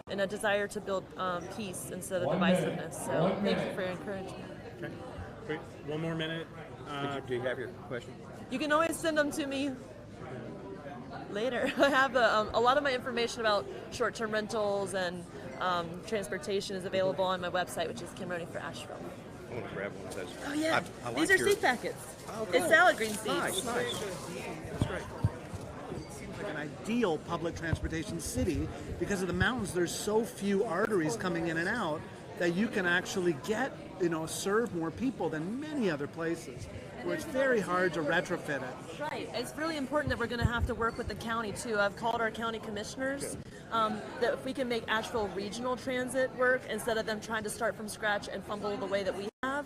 and a desire to build peace instead of divisiveness. So thank you for your encouragement. Okay. Wait, 1 more minute. Do you have your question? You can always send them to me later. I have a lot of my information about short-term rentals and transportation is available on my website, which is Kim Roney for Asheville. I want to grab one of those. Oh yeah, I these like are seed packets. Oh, cool. It's salad green seeds. Nice. That's great. Like an ideal public transportation city because of the mountains. There's so few arteries coming in and out that you can actually get, serve more people than many other places, where it's very hard to retrofit it. Right. It's really important that we're going to have to work with the county too. I've called our county commissioners that if we can make Asheville regional transit work instead of them trying to start from scratch and fumble the way that we have,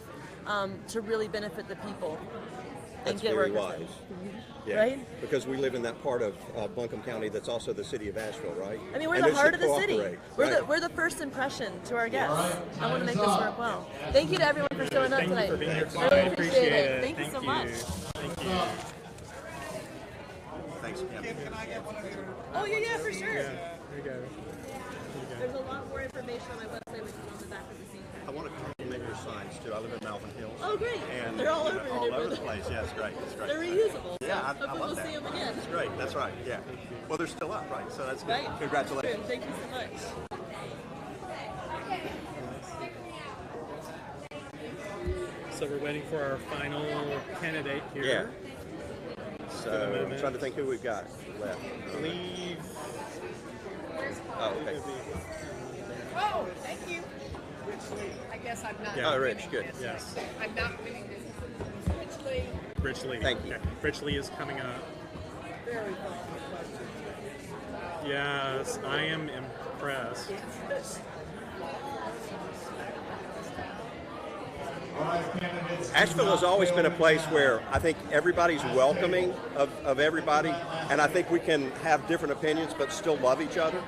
to really benefit the people. That's and get very workers wise. Yeah. Right? Because we live in that part of Buncombe County that's also the city of Asheville, right? I mean, we're and the heart of the cooperate, city. right? We're the first impression to our guests. I want to make this work well. Thank you to everyone for showing up tonight. Thank you for being here. I really appreciate it. Thank you so much. Thank you. Thanks, Kim. Oh, yeah, for sure. Yeah, there you go. There's a lot more information on my website, which is on the back of the seat. I want to compliment your signs too. I live in Malvern Hills. Oh, great. And They're all over all over the place. Yeah, it's great. It's great. They're reusable. Yeah, I Hopefully love we'll that. see them again. That's great. That's right. Yeah. Well, they're still up, right? So that's good. Right. Congratulations. True. Thank you so much. So we're waiting for our final candidate here. Yeah. So I'm trying to think who we've got left. I believe. Oh, okay. Oh, thank you. I guess I'm not. Yeah. Oh, Rich, winning good. this. Yes. I'm not winning this. Rich Lee. Rich Lee. Thank you. Okay. Rich Lee is coming up. Very thoughtful question. Yes, I am impressed. Asheville has always been a place where I think everybody's welcoming of everybody, and I think we can have different opinions but still love each other.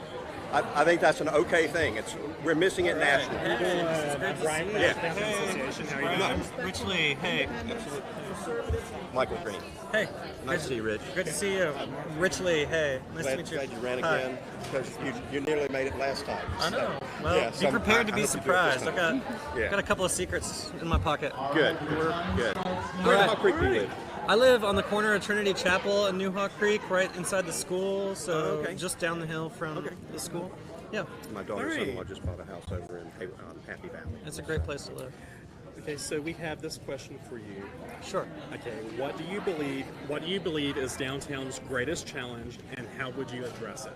I think that's an okay thing. We're missing it nationally. I'm Brian from the Education Association. How are you doing? Rich Lee, hey. Michael Green. Hey. Nice to see you, Rich. Good to see you. Rich Lee, hey. Nice to meet you. Glad you ran Hi. again because you nearly made it last time. I know. So, Well, yeah, be so prepared I to be hope you do it this surprised. I've time. got a couple of secrets in my pocket. Good. Good. Where in Hawk Creek do you live? I live on the corner of Trinity Chapel and New Hawk Creek, right inside the school, so okay. just down the hill from the school. Yeah, My daughter's All right. son-in-law just bought a house over in Happy Valley. it's a great place to live. Okay, so we have this question for you. Sure. Okay, what do you believe is downtown's greatest challenge, and how would you address it?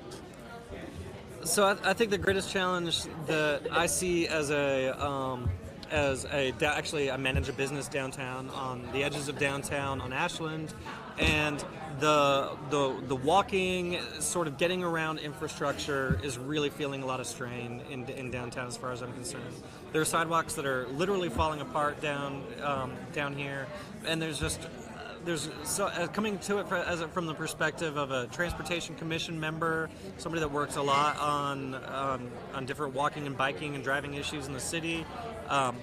So I think the greatest challenge that I see actually I manage a business downtown on the edges of downtown on Ashland, and the walking, sort of getting around infrastructure is really feeling a lot of strain in downtown as far as I'm concerned. There are sidewalks that are literally falling apart down here, and coming to it from the perspective of a transportation commission member, somebody that works a lot on different walking and biking and driving issues in the city.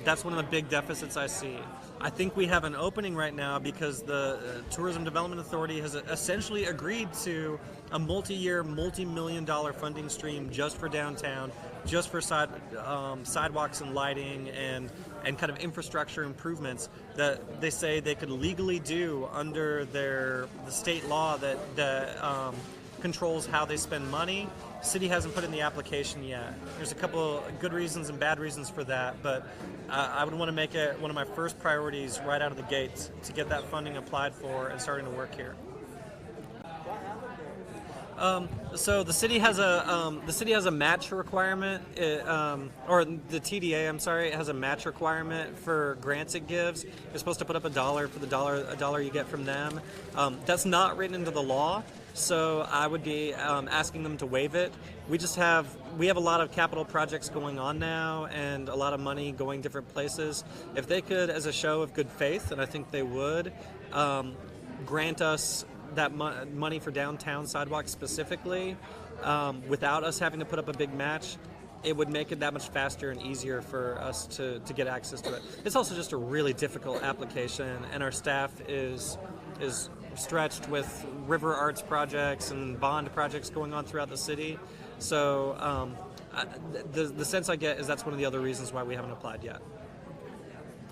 That's one of the big deficits I see. I think we have an opening right now because the Tourism Development Authority has essentially agreed to a multi-year, multi-million-dollar funding stream just for downtown, just for sidewalks and lighting and kind of infrastructure improvements that they say they could legally do under the state law that controls how they spend money. City hasn't put in the application yet. There's a couple good reasons and bad reasons for that, but I would want to make it one of my first priorities right out of the gates to get that funding applied for and starting to work here. So the city has a match requirement, or the TDA, I'm sorry, it has a match requirement for grants it gives. You're supposed to put up $1 for the dollar you get from them. That's not written into the law, so I would be asking them to waive it. We have a lot of capital projects going on now and a lot of money going different places. If they could, as a show of good faith, and I think they would, grant us that money for downtown sidewalks specifically, without us having to put up a big match, it would make it that much faster and easier for us to get access to it. It's also just a really difficult application, and our staff is stretched with river arts projects and bond projects going on throughout the city. So the sense I get is that's one of the other reasons why we haven't applied yet.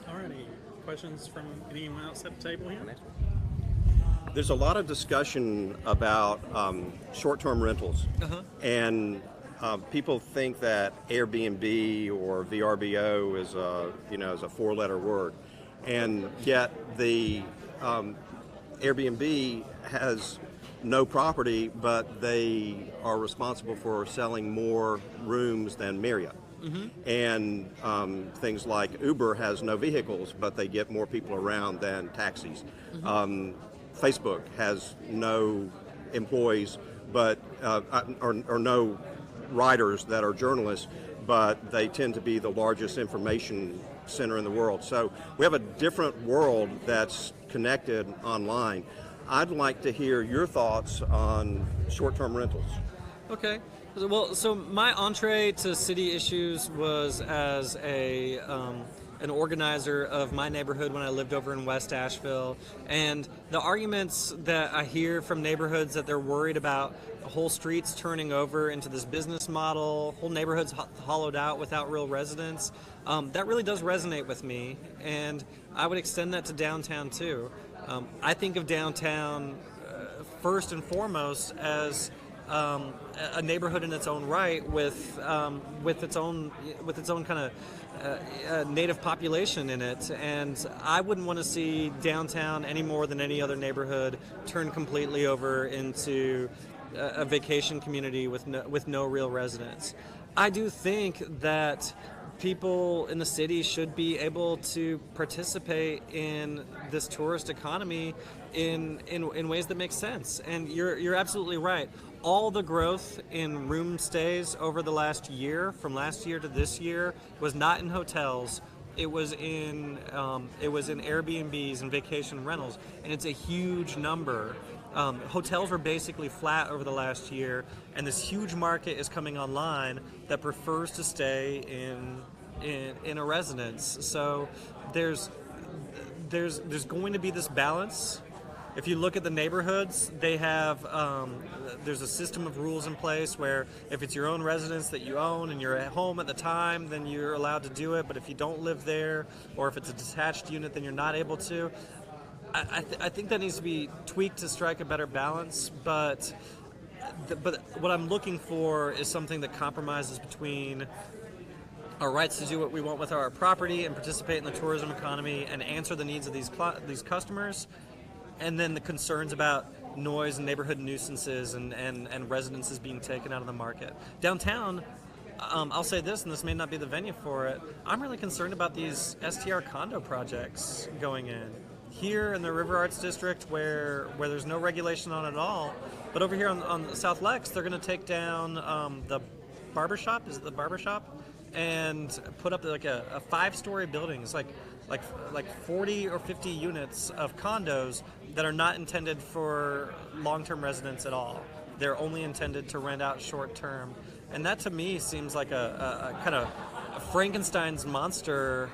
Alrighty, questions from anyone else at the table here? There's a lot of discussion about short-term rentals, and people think that Airbnb or VRBO is a four-letter word, and yet the Airbnb has no property, but they are responsible for selling more rooms than Marriott. And things like Uber has no vehicles, but they get more people around than taxis. Facebook has no employees, but or no writers that are journalists, but they tend to be the largest information center in the world. So we have a different world that's connected online. I'd like to hear your thoughts on short-term rentals. Okay. Well, so my entree to city issues was as an organizer of my neighborhood when I lived over in West Asheville, and the arguments that I hear from neighborhoods that they're worried about whole streets turning over into this business model, whole neighborhoods hollowed out without real residents, that really does resonate with me, and I would extend that to downtown too. I think of downtown first and foremost as a neighborhood in its own right, with its own kind of native population in it, and I wouldn't want to see downtown any more than any other neighborhood turn completely over into a vacation community with no real residents. I do think that people in the city should be able to participate in this tourist economy in ways that make sense. And you're absolutely right. All the growth in room stays over the last year, from last year to this year, was not in hotels. It was in Airbnbs and vacation rentals, and it's a huge number. Hotels were basically flat over the last year, and this huge market is coming online that prefers to stay in a residence. So there's going to be this balance. If you look at the neighborhoods, they have there's a system of rules in place where if it's your own residence that you own and you're at home at the time, then you're allowed to do it. But if you don't live there, or if it's a detached unit, then you're not able to. I think that needs to be tweaked to strike a better balance. But what I'm looking for is something that compromises between our rights to do what we want with our property and participate in the tourism economy and answer the needs of these customers, and then the concerns about noise and neighborhood nuisances and residences being taken out of the market. Downtown, I'll say this, and this may not be the venue for it, I'm really concerned about these STR condo projects going in. Here in the River Arts District, where there's no regulation on it at all, but over here on South Lex, they're going to take down the barbershop, is it the barbershop? And put up like a 5-story building. It's like 40 or 50 units of condos that are not intended for long-term residents at all. They're only intended to rent out short-term. And that to me seems like a kind of Frankenstein's monster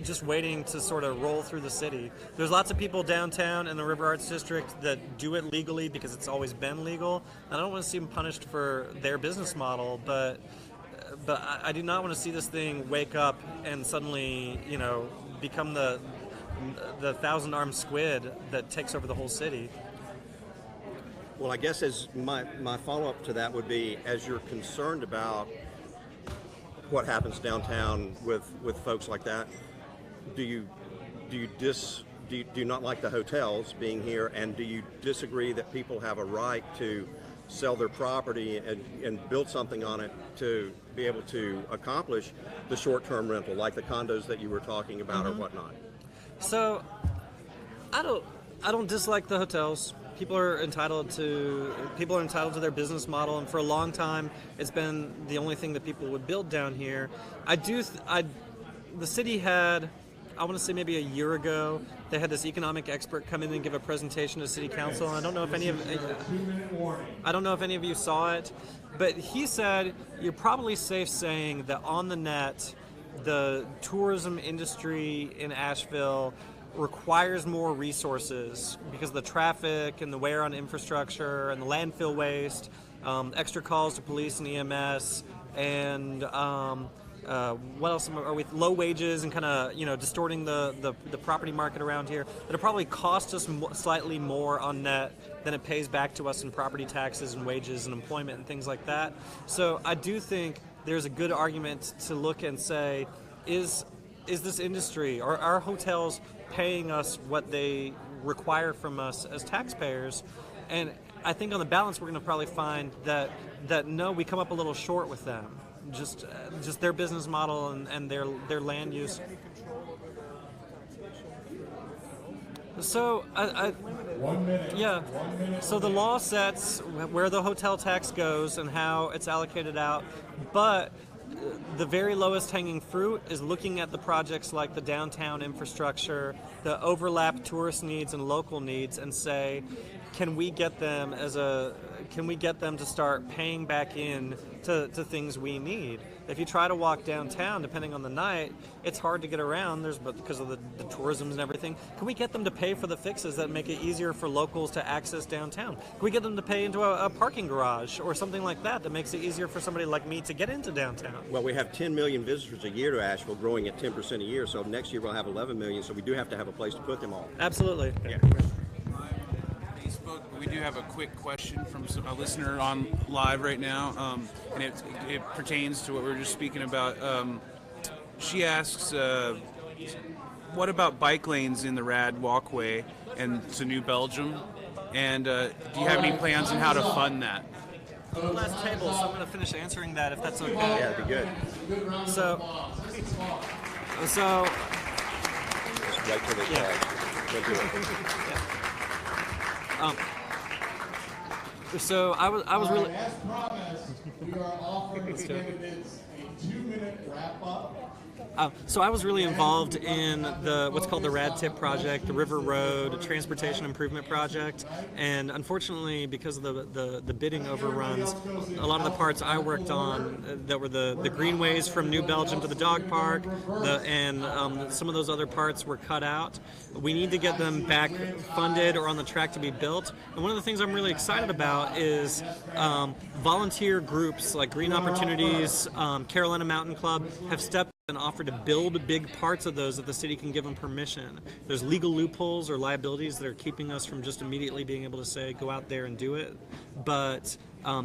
just waiting to sort of roll through the city. There's lots of people downtown in the River Arts District that do it legally because it's always been legal. And I don't want to see them punished for their business model, but I do not want to see this thing wake up and suddenly, become the 1,000-armed squid that takes over the whole city. Well, I guess as my follow-up to that would be, as you're concerned about what happens downtown with folks like that, do you not like the hotels being here, and do you disagree that people have a right to sell their property and build something on it to be able to accomplish the short-term rental, like the condos that you were talking about or whatnot? So I don't dislike the hotels. People are entitled to their business model, and for a long time it's been the only thing that people would build down here. The city had, I want to say maybe a year ago, they had this economic expert come in and give a presentation to City Council. I don't know if any of you saw it, but he said you're probably safe saying that on the net, the tourism industry in Asheville requires more resources because of the traffic and the wear on infrastructure and the landfill waste, extra calls to police and EMS, and what else are we? Low wages and kind of distorting the property market around here. That'll probably cost us slightly more on net than it pays back to us in property taxes and wages and employment and things like that. So I do think there's a good argument to look and say, is this industry, or are hotels paying us what they require from us as taxpayers? And I think on the balance, we're going to probably find that no, we come up a little short with them. Just their business model and their land use. So yeah. So the law sets where the hotel tax goes and how it's allocated out, but the very lowest hanging fruit is looking at the projects like the downtown infrastructure, the overlap tourist needs and local needs, and say, can we get them to start paying back in to things we need? If you try to walk downtown, depending on the night, it's hard to get around. Because of the tourism and everything. Can we get them to pay for the fixes that make it easier for locals to access downtown? Can we get them to pay into a parking garage or something like that makes it easier for somebody like me to get into downtown? Well, we have 10 million visitors a year to Asheville, growing at 10% a year. So next year we'll have 11 million. So we do have to have a place to put them all. Absolutely. Yeah. Facebook, we do have a quick question from a listener on live right now, and it pertains to what we were just speaking about. She asks, what about bike lanes in the Rad Walkway and to New Belgium? And do you have any plans on how to fund that? Last table, so I'm going to finish answering that if that's okay. Yeah, that'd be good. So Just wait till they Don't do it. So I was really. As promised, we are offering the candidates a 2-minute wrap-up. So I was really involved in what's called the Rad Tip project, the River Road Transportation Improvement Project, and unfortunately, because of the bidding overruns, a lot of the parts I worked on that were the greenways from New Belgium to the dog park, and some of those other parts were cut out. We need to get them back funded or on the track to be built. And one of the things I'm really excited about is volunteer groups like Green Opportunities, Carolina Mountain Club have stepped and offered to build big parts of those if the city can give them permission. There's legal loopholes or liabilities that are keeping us from just immediately being able to say, go out there and do it. But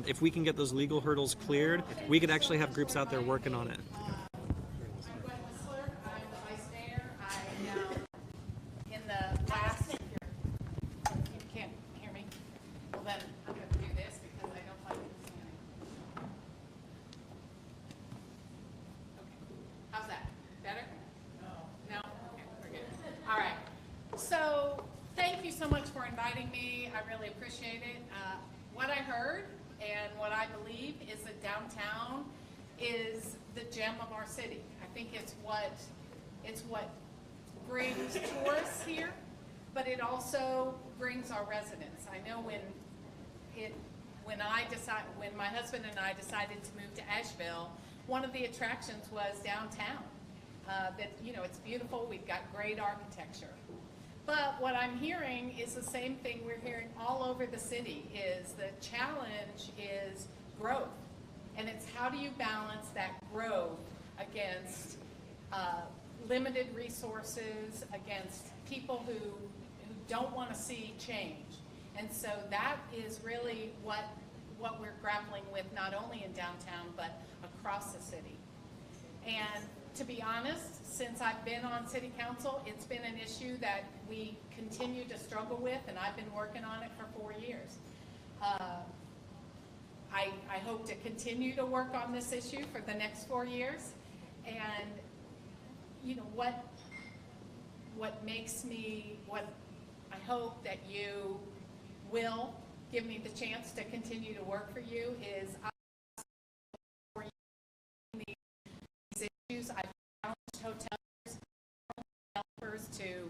if we can get those legal hurdles cleared, we could actually have groups out there working on it. In the last, you can't hear me? Well then, I'm going to do this because I don't like it. How's that? Better? No? Okay, we're good. All right. So, thank you so much for inviting me. I really appreciate it. What I heard and what I believe is that downtown is the gem of our city. I think it's what brings tourists here, but it also brings our residents. I know when my husband and I decided to move to Asheville, one of the attractions was downtown. It's beautiful. We've got great architecture. But what I'm hearing is the same thing we're hearing all over the city, is the challenge is growth. And it's how do you balance that growth against limited resources, against people who don't want to see change. And so that is really what we're grappling with, not only in downtown, but across the city. And to be honest, since I've been on city council, it's been an issue that we continue to struggle with, and I've been working on it for 4 years. I hope to continue to work on this issue for the next 4 years. And what I hope that you will give me the chance to continue to work for you is these issues. I've challenged hotels, developers to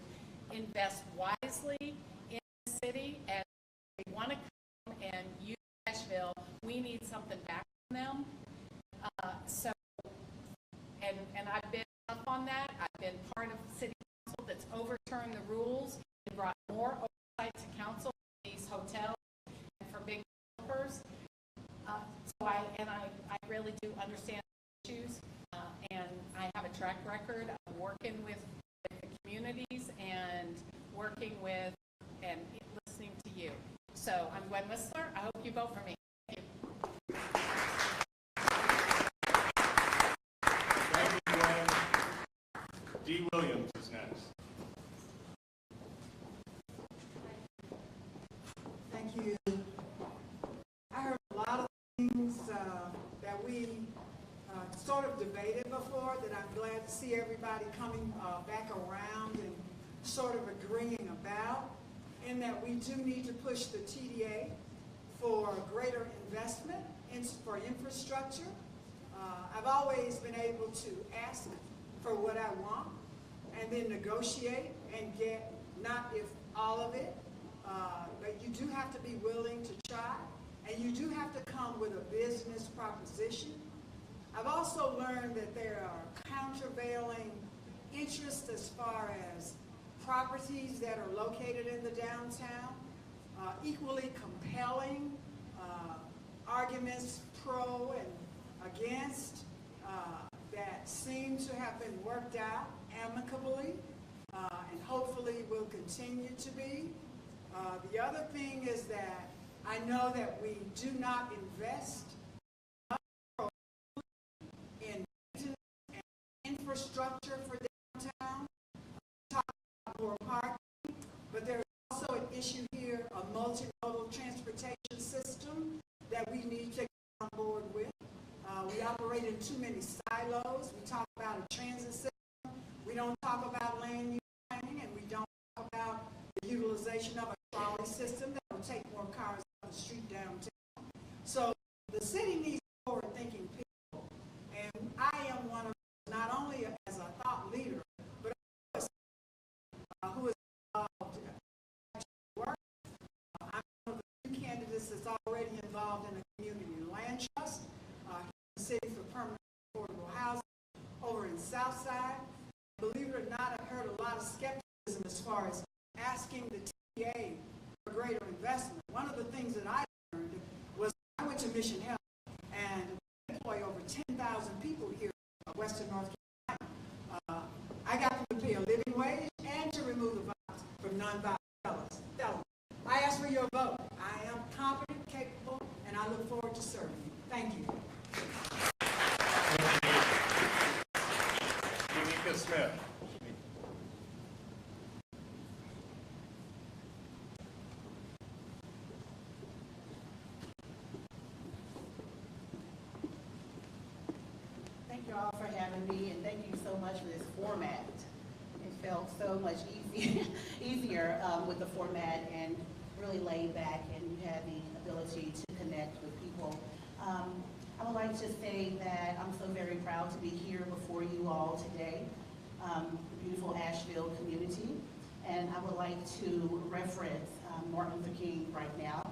invest wisely in the city, and if they want to come and use Asheville, we need something back from them. And I've been up on that. I've been part of city council that's overturned the rules and brought more oversight to council for these hotels and for big developers. I really do understand issues, and I have a track record of working with the communities and working with and listening to you. So I'm Gwen Whistler. I hope you vote for me. Thank you. Thank you, Gwen. Dee Williams is next. Thank you. I heard a lot of things that we sort of debated before that I'm glad to see everybody coming back around and sort of agreeing about, in that we do need to push the TDA for greater investment for infrastructure. I've always been able to ask for what I want and then negotiate and get not if all of it, but you do have to be willing to try, and you do have to come with a business proposition. I've also learned that there are countervailing interests as far as properties that are located in the downtown, equally compelling arguments pro and against that seem to have been worked out amicably and hopefully will continue to be. The other thing is that I know that we do not invest in maintenance and infrastructure for downtown. Talk about more parking, but there's also an issue here, a multimodal transportation system that we need to get on board with. We operate in too many silos. We talk about a transit system. We don't talk about land use planning, and we don't talk about the utilization of a trolley system that will take more cars off the street downtown. So the city needs forward-thinking people, and I am one of them, not only as a thought leader, but also who is involved in work. I'm one of the few candidates that's already involved in a community land trust in the city for permanent affordable housing over in Southside. Believe it or not, I've heard a lot of skepticism as far as asking the TDA for greater investment. One of the things that I learned was I went to Mission Health and employ over 10,000 people here in Western North Carolina. I got them to pay a living wage and to remove the violence from nonviolent felons. I ask for your vote. I am competent, capable, and I look forward to serving you. Thank you. Tamika Smith. Thank you all for having me, and thank you so much for this format. It felt so much easier with the format and really laid back, and you had the ability to connect with people. I would like to say that I'm so very proud to be here before you all today, the beautiful Asheville community, and I would like to reference Martin Luther King right now.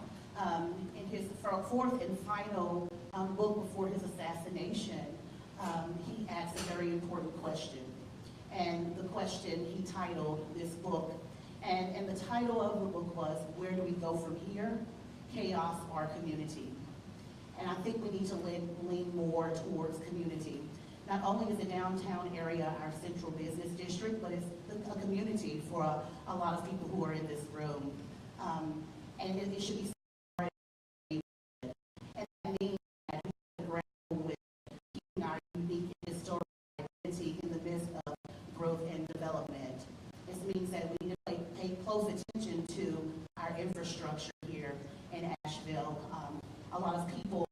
In his fourth and final book before his assassination, he asked a very important question. And the question he titled this book, and the title of the book was, "Where do we go from here? Chaos or community?" And I think we need to lean more towards community. Not only is the downtown area our central business district, but it's a community for a lot of people who are in this room. And it should be and that means that we grapple with keeping our unique historic identity in the midst of growth and development. This means that we need to pay close attention to our infrastructure here in Asheville. A lot of people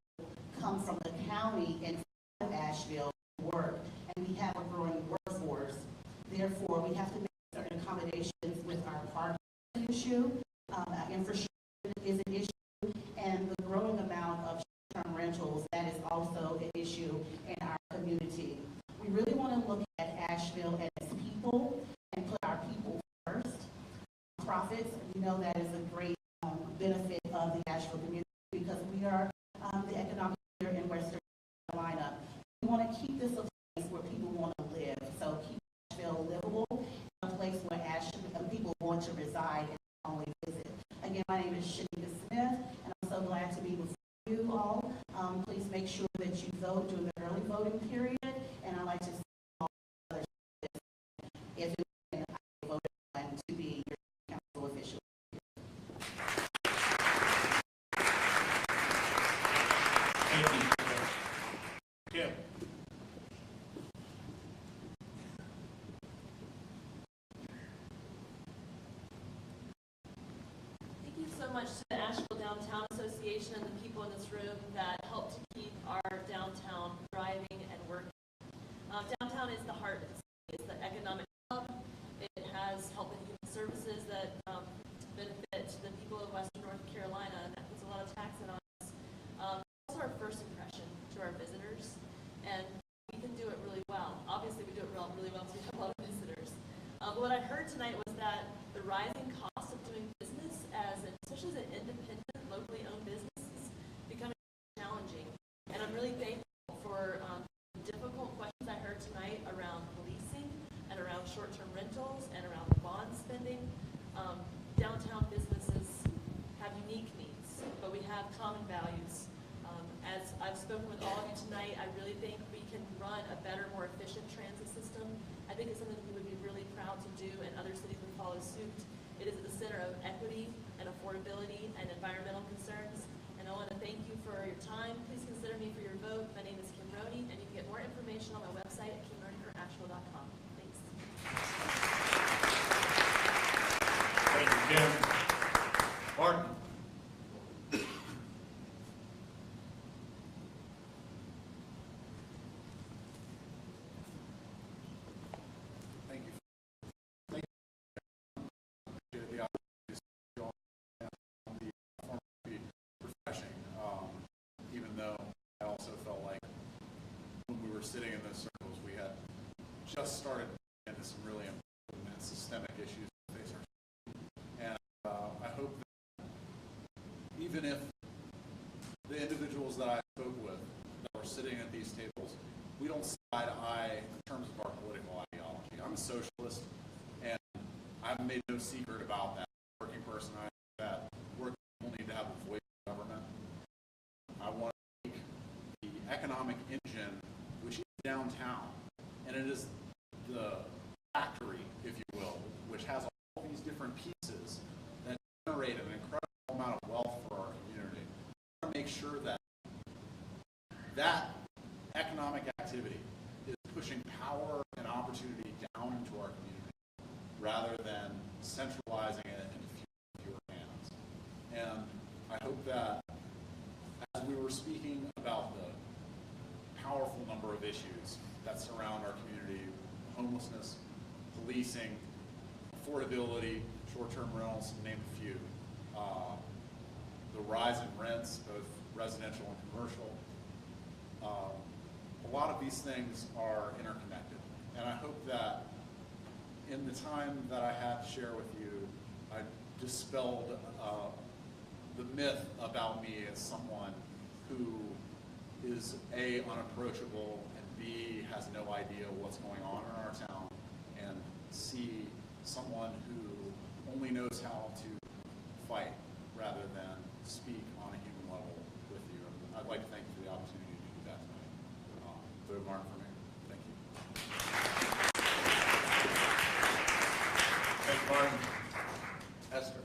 come from the county and from Asheville to work, and we have a growing workforce. Therefore, we have to make certain accommodations with our parking issue. Our infrastructure is an issue, and the growing amount of short-term rentals, that is also an issue in our community. We really want to look at Asheville as people and put our people first. Profits, we know that is a great benefit of the Asheville community because we are the economic leader in Western Carolina. We want to keep this a place where people want to live. So keep Asheville livable, a place where people want to reside and not only visit. Again, my name is Shanika Smith, and I'm so glad to be with you all. Please make sure that you vote like to see all others if you can vote on to be your council official. Thank you. Kim. Thank you so much to the Asheville Downtown Association and the people in this room that help to keep our downtown thriving and working. Downtown is the heart of the city. It's the economic hub. It has health and human services that benefit the people of Western North Carolina, and that puts a lot of tax in on us. It's also our first impression to our visitors, and we can do it really well. Obviously, we do it really well because we have a lot of visitors. But what I heard tonight was that the rising cost of doing business, especially as an independent, locally owned business, is becoming challenging. And I'm really thankful for the difficult questions I heard tonight around policing and around short-term rentals and around bond spending. Downtown businesses have unique needs, but we have common values. As I've spoken with all of you tonight, I really think we can run a better, more efficient transit system. I think it's something we would be really proud to do, and other cities would follow suit. It is at the center of equity and affordability and environmental concerns. And I want to thank you for your time. Please consider me for your vote. My name is Kim Roney, and you can get more information on my website at kimroneyforasheville.com. Thanks. Thank you, Kim. Martin. Thank you. Thank you for the opportunity to speak on the platform to be refreshing, even though I also felt like when we were sitting in those circles, we had just started into some really important and systemic issues that face our city. And I hope that even if the individuals that I spoke with that were sitting at these tables, we don't see eye to eye in terms of our political ideology. I'm a socialist, and I've made no secret about that. Working person, that working people need to have a voice in government. I want to make the economic engine, which is downtown, and it is the factory, if you will, which has all these different pieces that generate an incredible amount of wealth for our community. I want to make sure that that economic activity is pushing power and opportunity down into our community rather than centralizing it into fewer hands. And I hope that as we were speaking about the powerful number of issues that surround our community, homelessness, policing, affordability, short-term rentals, to name a few, the rise in rents, both residential and commercial, a lot of these things are interconnected. And I hope that in the time that I had to share with you, I dispelled the myth about me as someone who is A, unapproachable, and B, has no idea what's going on in our town, and C, someone who only knows how to fight rather than speak on a human level with you. And I'd like to thank you for the opportunity to do that tonight. Vote Martin for me. Thank you. Thank you, Martin. Esther.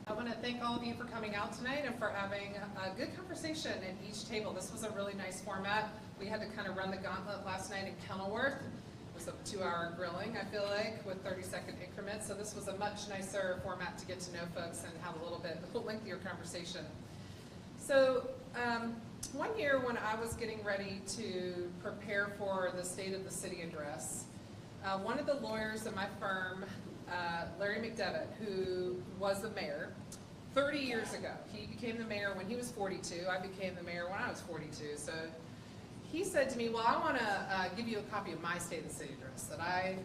I want to thank all of you for coming out tonight and for having a good conversation at each table. This was a really nice format. We had to kind of run the gauntlet last night in Kenilworth. It was a 2-hour grilling, I feel like, with 30-second increments. So this was a much nicer format to get to know folks and have a little bit lengthier conversation. So one year when I was getting ready to prepare for the State of the City address, one of the lawyers at my firm, Larry McDevitt, who was the mayor 30 years ago. He became the mayor when he was 42. I became the mayor when I was 42. So he said to me, well, I want to give you a copy of my State of the City address that I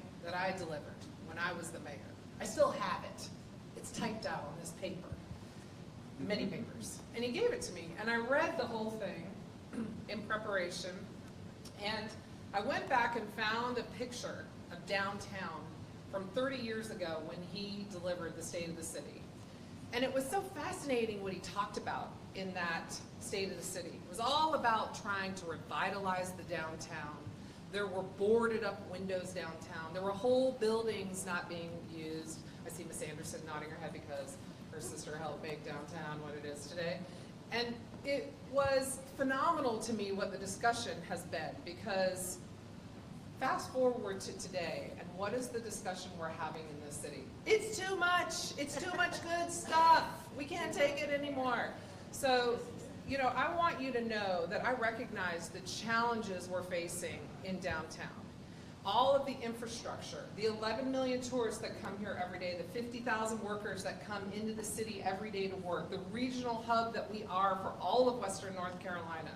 delivered when I was the mayor. I still have it. It's typed out on this paper, many papers. And he gave it to me, and I read the whole thing in preparation. And I went back and found a picture of downtown from 30 years ago when he delivered the State of the City. And it was so fascinating what he talked about in that State of the City. It was all about trying to revitalize the downtown. There were boarded up windows downtown. There were whole buildings not being used. I see Miss Anderson nodding her head because her sister helped make downtown what it is today. And it was phenomenal to me what the discussion has been, because fast forward to today, and what is the discussion we're having in this city? It's too much. It's too much good stuff. We can't take it anymore. So, you know, I want you to know that I recognize the challenges we're facing in downtown. All of the infrastructure, the 11 million tourists that come here every day, the 50,000 workers that come into the city every day to work, the regional hub that we are for all of Western North Carolina.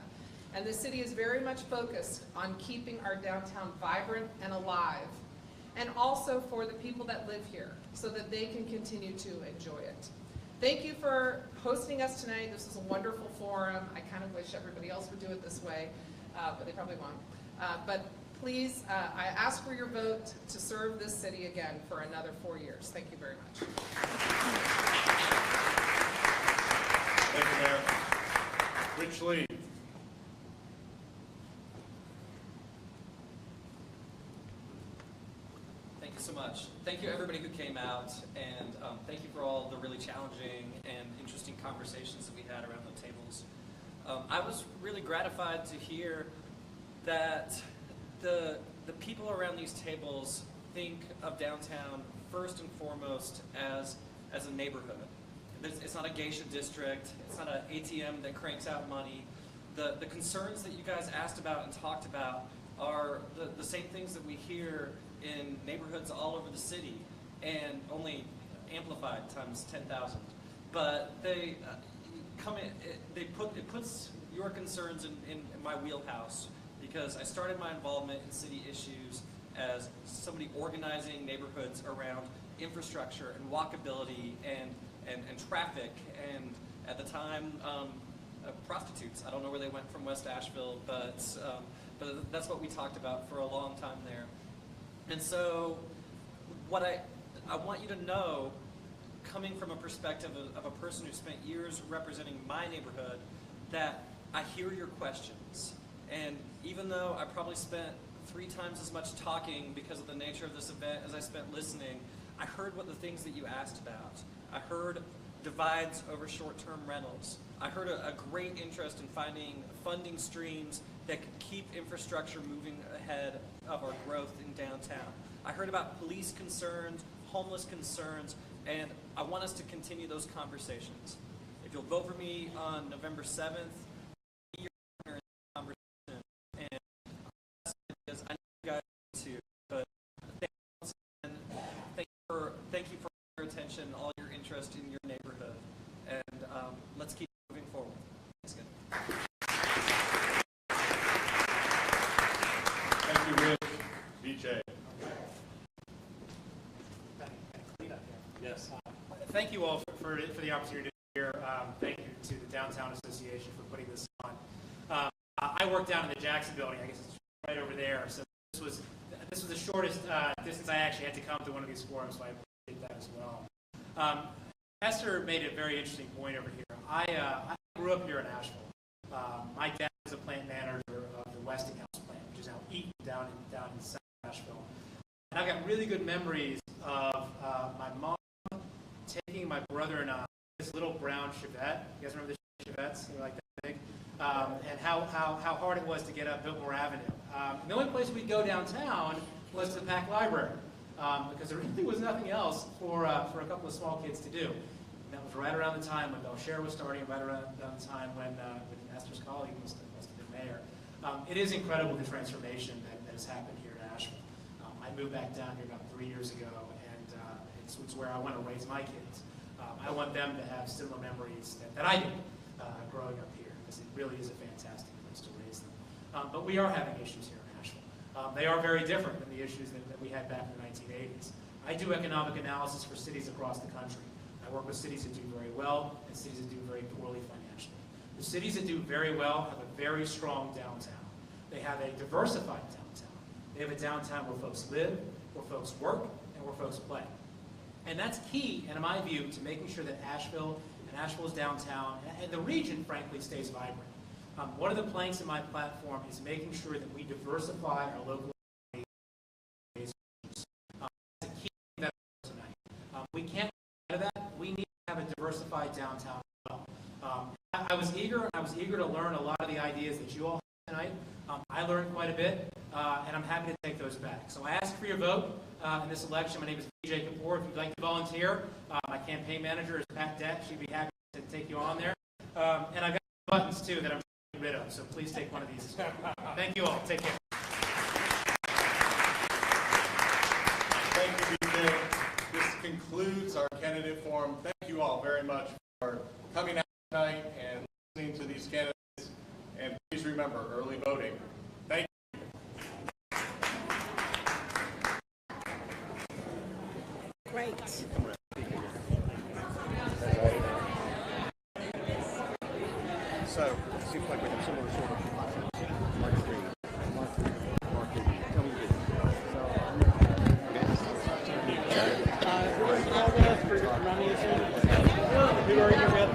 And the city is very much focused on keeping our downtown vibrant and alive, and also for the people that live here so that they can continue to enjoy it. Thank you for hosting us tonight. This was a wonderful forum. I kind of wish everybody else would do it this way, but they probably won't. But please, I ask for your vote to serve this city again for another 4 years. Thank you very much. Thank you, Mayor. Rich Lee. Thank you so much. Thank you everybody who came out, and thank you for all the really challenging and interesting conversations that we had around the tables. I was really gratified to hear that the people around these tables think of downtown first and foremost as a neighborhood. It's not a geisha district. It's not an ATM that cranks out money. The concerns that you guys asked about and talked about are the same things that we hear in neighborhoods all over the city, and only amplified times 10,000. But they come in. It puts your concerns in my wheelhouse, because I started my involvement in city issues as somebody organizing neighborhoods around infrastructure and walkability and traffic, and at the time prostitutes. I don't know where they went from West Asheville, but that's what we talked about for a long time there. And so what I want you to know, coming from a perspective of a person who spent years representing my neighborhood, that I hear your questions. And even though I probably spent 3 times as much talking because of the nature of this event as I spent listening, I heard what the things that you asked about. I heard divides over short-term rentals. I heard a great interest in finding funding streams that could keep infrastructure moving ahead of our growth in downtown. I heard about police concerns, homeless concerns, and I want us to continue those conversations. If you'll vote for me on November 7th, be your partner in the conversation. And I know you guys too, but thank you for your attention, all your interest in your neighborhood, and let's keep moving forward. Thanks, good. Thank you, Rich. BJ. Yes. Thank you all for the opportunity to be here. Thank you to the Downtown Association for putting this on. I work down in the Jackson building. I guess it's right over there. So this was the shortest distance I actually had to come to one of these forums, so I appreciate that as well. Esther made a very interesting point over here. I grew up here in Asheville. My dad was a plant manager of the Westinghouse plant, which is now Eaton down in South Asheville. And I've got really good memories of my mom taking my brother and I this little brown Chevette. You guys remember the Chevettes? They were like that big. And how hard it was to get up Biltmore Avenue. The only place we'd go downtown was to the Pack Library, because there really was nothing else for a couple of small kids to do. And that was right around the time when Belshare was starting, right around the time when Esther's colleague must have been mayor. It is incredible the transformation that has happened here in Asheville. I moved back down here about 3 years ago, and it's where I want to raise my kids. I want them to have similar memories that I did growing up here, because it really is a fantastic place to raise them. But we are having issues here in Asheville. They are very different than the issues that we had back in the 1980s. I do economic analysis for cities across the country. I work with cities that do very well and cities that do very poorly financially. The cities that do very well have a very strong downtown. They have a diversified downtown. They have a downtown where folks live, where folks work, and more folks play. And that's key, in my view, to making sure that Asheville and Asheville's downtown and the region, frankly, stays vibrant. One of the planks in my platform is making sure that we diversify our local organizations. That's a key thing that tonight. We can't get out of that. We need to have a diversified downtown as well. I was eager to learn a lot of the ideas that you all have tonight. I learned quite a bit, and I'm happy to take those back. So I ask for your vote in this election. My name is BJ Kapoor. If you'd like to volunteer, my campaign manager is Pat Deck. She'd be happy to take you on there. And I've got buttons, too, that I'm getting rid of, so please take one of these as well. Thank you all. Take care. Thank you, BJ. This concludes our candidate forum. Thank you all very much for coming out tonight and listening to these candidates. And please remember, early voting. Thank you. Great. So it seems like we have similar sort of Mark Green. Tell me Roney is here. We were in here.